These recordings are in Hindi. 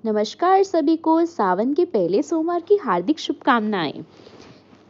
नमस्कार सभी को सावन के पहले सोमवार की हार्दिक शुभकामनाएं।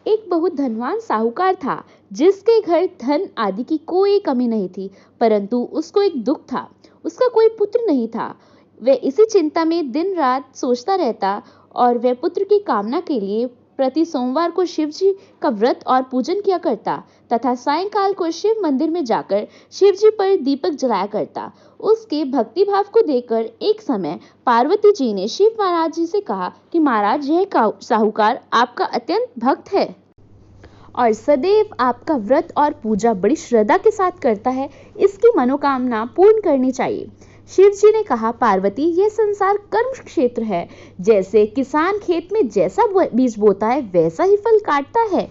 एक बहुत धनवान साहूकार था जिसके घर धन आदि की कोई कमी नहीं थी, परंतु उसको एक दुख था। उसका कोई पुत्र नहीं था। वह इसी चिंता में दिन रात सोचता रहता और वह पुत्र की कामना के लिए प्रति सोमवार को शिव जी का व्रत और पूजन किया करता तथा सायंकाल को शिव मंदिर में जाकर शिव जी पर दीपक जलाया करता। उसके भक्ति भाव को देखकर एक समय पार्वती जी ने शिव महाराज जी से कहा कि महाराज, यह साहूकार आपका अत्यंत भक्त है और सदैव आपका व्रत और पूजा बड़ी श्रद्धा के साथ करता है। इसकी मनोकामना पूर्ण करनी चाहिए। शिव जी ने कहा, पार्वती, यह संसार कर्म क्षेत्र है। जैसे किसान खेत में जैसा बीज बोता है वैसा ही फल काटता है,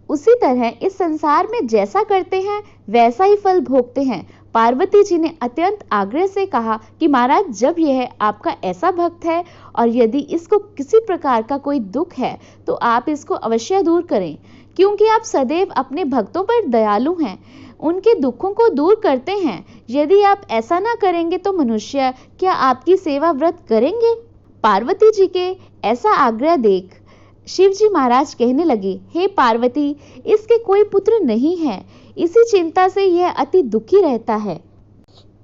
उसी तरह इस संसार में जैसा करते हैं वैसा ही फल भोगते हैं। पार्वती जी ने अत्यंत आग्रह से कहा कि महाराज, जब यह आपका ऐसा भक्त है और यदि इसको किसी प्रकार का कोई दुख है तो आप इसको अवश्य दूर करें, क्योंकि आप सदैव अपने भक्तों पर दयालु हैं, उनके दुखों को दूर करते हैं। यदि आप ऐसा ना करेंगे तो मनुष्य क्या आपकी सेवा व्रत करेंगे? पार्वती जी के ऐसा आग्रह देख शिव जी महाराज कहने लगे, हे पार्वती, इसके कोई पुत्र नहीं है। इसी चिंता से यह अति दुखी रहता है।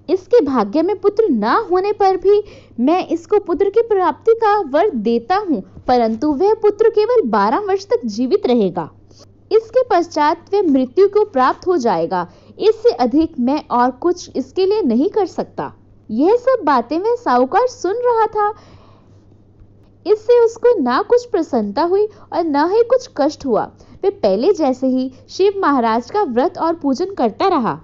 इसके भाग्य में पुत्र ना होने पर भी मैं इसको पुत्र की प्राप्ति का वर देता हूँ, परंतु वह पुत्र केवल 12 वर्ष तक जीवित रहेगा। इसके पश्चात वह मृत्यु को प्राप्त हो जाएगा। इससे अधिक मैं और कुछ इसके लिए नहीं कर सकता। यह सब बातें वह साहूकार सुन रहा था। इससे उसको ना कुछ प्रसन्नता हुई और न ही कुछ कष्ट हुआ। वह पहले जैसे ही शिव महाराज का व्रत और पूजन करता रहा।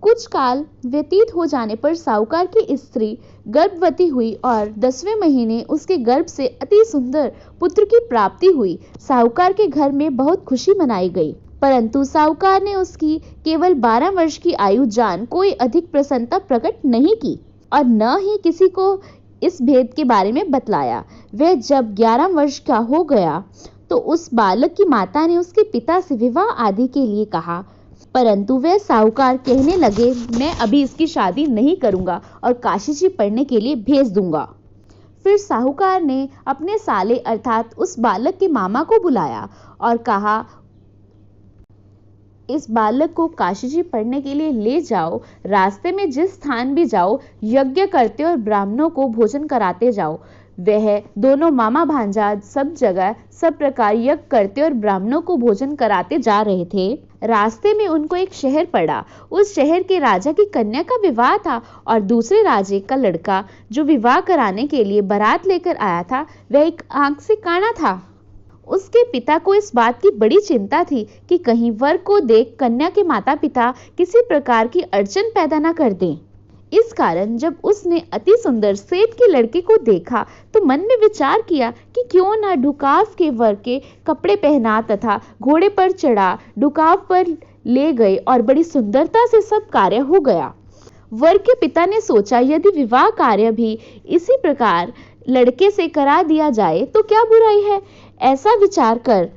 कुछ काल व्यतीत हो जाने पर साहूकार की स्त्री गर्भवती हुई और 10वें महीने उसके गर्भ से अति सुंदर पुत्र की प्राप्ति हुई। साहूकार के घर में बहुत खुशी मनाई गई, परंतु साहूकार ने उसकी केवल 12 वर्ष की आयु जान कोई अधिक प्रसन्नता प्रकट नहीं की और न ही किसी को इस भेद के बारे में बतलाया। वह जब 11 वर्ष का हो गया तो उस बालक की माता ने उसके पिता से विवाह आदि के लिए कहा, परंतु वह साहूकार कहने लगे, मैं अभी इसकी शादी नहीं करूंगा और काशी जी पढ़ने के लिए भेज दूंगा। फिर साहूकार ने अपने साले अर्थात उस बालक के मामा को बुलाया और कहा, इस बालक को काशी जी पढ़ने के लिए ले जाओ। रास्ते में जिस स्थान भी जाओ यज्ञ करते और ब्राह्मणों को भोजन कराते जाओ। वह दोनों मामा भांजा सब जगह सब प्रकार यज्ञ करते और ब्राह्मणों को भोजन कराते जा रहे थे। रास्ते में उनको एक शहर पड़ा। उस शहर के राजा की कन्या का विवाह था और दूसरे राजे का लड़का जो विवाह कराने के लिए बारात लेकर आया था वह एक आंख से काना था। उसके पिता को इस बात की बड़ी चिंता थी कि कहीं वर को देख कन्या के माता पिता किसी प्रकार की अड़चन पैदा न कर दें। इस कारण जब उसने अति सुंदर सेठ के लड़के को देखा तो मन में विचार किया कि क्यों न ढुकाव के वर के कपड़े पहना तथा घोड़े पर चढ़ा ढुकाव पर ले गए और बड़ी सुंदरता से सब कार्य हो गया। वर के पिता ने सोचा, यदि विवाह कार्य भी इसी प्रकार लड़के से करा दिया जाए तो क्या बुराई है। ऐसा विचार कर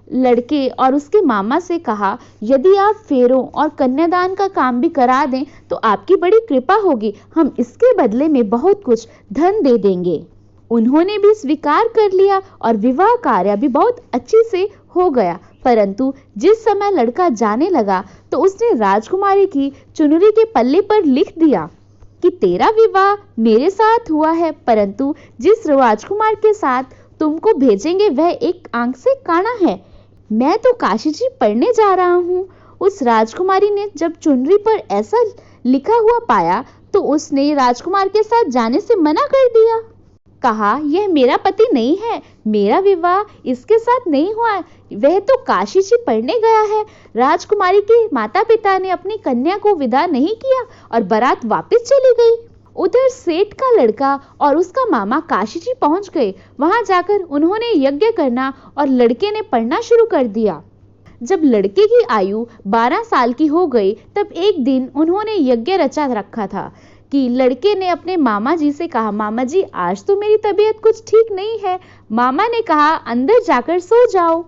लड़के और उसके मामा से कहा, यदि आप फेरों और कन्यादान का काम भी करा दें तो आपकी बड़ी कृपा होगी, हम इसके बदले में बहुत कुछ धन दे देंगे। उन्होंने भी स्वीकार कर लिया और विवाह कार्य भी बहुत अच्छे से हो गया। परंतु जिस समय लड़का जाने लगा तो उसने राजकुमारी की चुनरी के पल्ले पर लिख दिया कि तेरा विवाह मेरे साथ हुआ है, परंतु जिस राजकुमार के साथ तुमको भेजेंगे वह एक आंख से काना है। मैं तो काशी जी पढ़ने जा रहा हूँ। उस राजकुमारी ने जब चुनरी पर ऐसा लिखा हुआ पाया तो उसने राजकुमार के साथ जाने से मना कर दिया। कहा, यह मेरा पति नहीं है, मेरा विवाह इसके साथ नहीं हुआ है, वह तो काशी जी पढ़ने गया है। राजकुमारी के माता पिता ने अपनी कन्या को विदा नहीं किया और बारात वापस चली गई। उधर सेठ का लड़का और उसका मामा काशी जी पहुंच गए। वहां जाकर उन्होंने यज्ञ करना और लड़के ने पढ़ना शुरू कर दिया। जब लड़के की आयु 12 साल की हो गई तब एक दिन उन्होंने यज्ञ रचा रखा था कि लड़के ने अपने मामा जी से कहा, मामा जी, आज तो मेरी तबीयत कुछ ठीक नहीं है। मामा ने कहा, अंदर जाकर सो जाओ।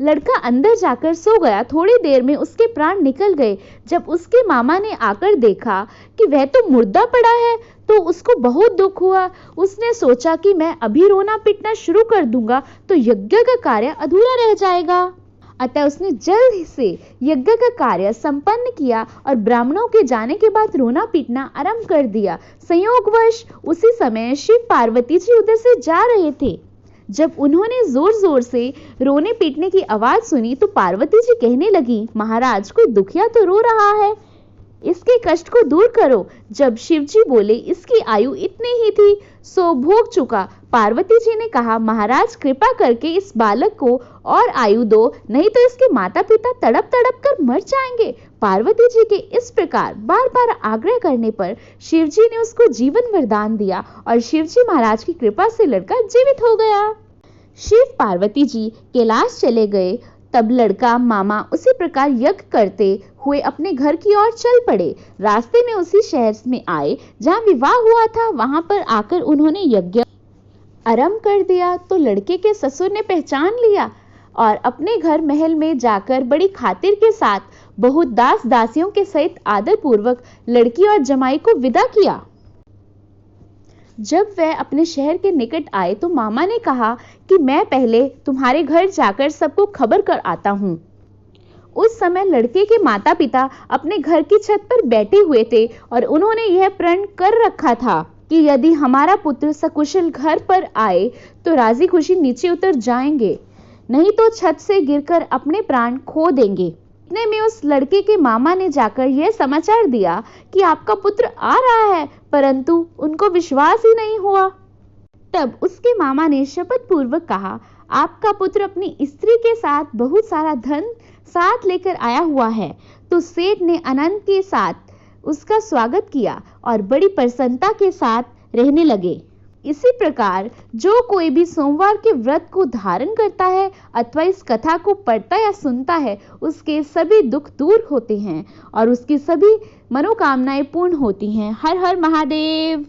लड़का अंदर जाकर सो गया। थोड़ी देर में उसके प्राण निकल गए। जब उसके मामा ने आकर देखा कि वह तो मुर्दा पड़ा है तो उसको बहुत दुख हुआ। उसने सोचा कि मैं अभी रोना पीटना शुरू कर दूंगा तो यज्ञ का कार्य अधूरा रह जाएगा। अतः उसने जल्द से यज्ञ का कार्य संपन्न किया और ब्राह्मणों के जाने के बाद रोना पीटना आरंभ कर दिया। संयोगवश उसी समय शिव पार्वती जी उधर से जा रहे थे। जब उन्होंने जोर जोर से रोने पीटने की आवाज सुनी तो पार्वती जी कहने लगी, महाराज कोई दुखिया तो रो रहा है, इसके कष्ट को दूर करो। जब शिव जी बोले, इसकी आयु इतनी ही थी, सो भोग चुका। पार्वती जी ने कहा, महाराज कृपा करके इस बालक को और आयु दो, नहीं तो इसके माता पिता तड़प तड़प कर मर जाएंगे। पार्वती जी के इस प्रकार बार बार आग्रह करने पर शिव जी ने उसको जीवन वरदान दिया और शिव जी महाराज की कृपा से लड़का जीवित हो गया। शिव पार्वती जी कैलाश चले गए। तब लड़का मामा उसी प्रकार यज्ञ करते हुए अपने घर की ओर चल पड़े। रास्ते में उसी शहर में आए जहां विवाह हुआ था। वहां पर आकर उन्होंने यज्ञ आरंभ कर दिया तो लड़के के ससुर ने पहचान लिया और अपने घर महल में जाकर बड़ी खातिर के साथ बहुत दास दासियों के सहित आदर पूर्वक लड़की और जमाई को विदा किया। जब वह अपने शहर के निकट आए तो मामा ने कहा कि मैं पहले तुम्हारे घर जाकर सबको खबर कर आता हूँ। उस समय लड़के के माता पिता अपने घर की छत पर बैठे हुए थे और उन्होंने यह प्रण कर रखा था कि यदि हमारा पुत्र सकुशल घर पर आए तो राजी खुशी नीचे उतर जाएंगे, नहीं तो छत से गिरकर अपने प्राण खो देंगे। इतने में उस लड़के के मामा ने जाकर यह समाचार दिया कि आपका पुत्र आ रहा है, परंतु उनको विश्वास ही नहीं हुआ। तब उसके मामा ने शपथ पूर्वक कहा, आपका पुत्र अपनी स्त्री के साथ बहुत सारा धन साथ लेकर आया हुआ है। तो सेठ ने आनंद के साथ उसका स्वागत किया और बड़ी प्रसन्नता के साथ रहने लगे। इसी प्रकार जो कोई भी सोमवार के व्रत को धारण करता है अथवा इस कथा को पढ़ता या सुनता है, उसके सभी दुख दूर होते हैं और उसकी सभी मनोकामनाएं पूर्ण होती हैं। हर हर महादेव।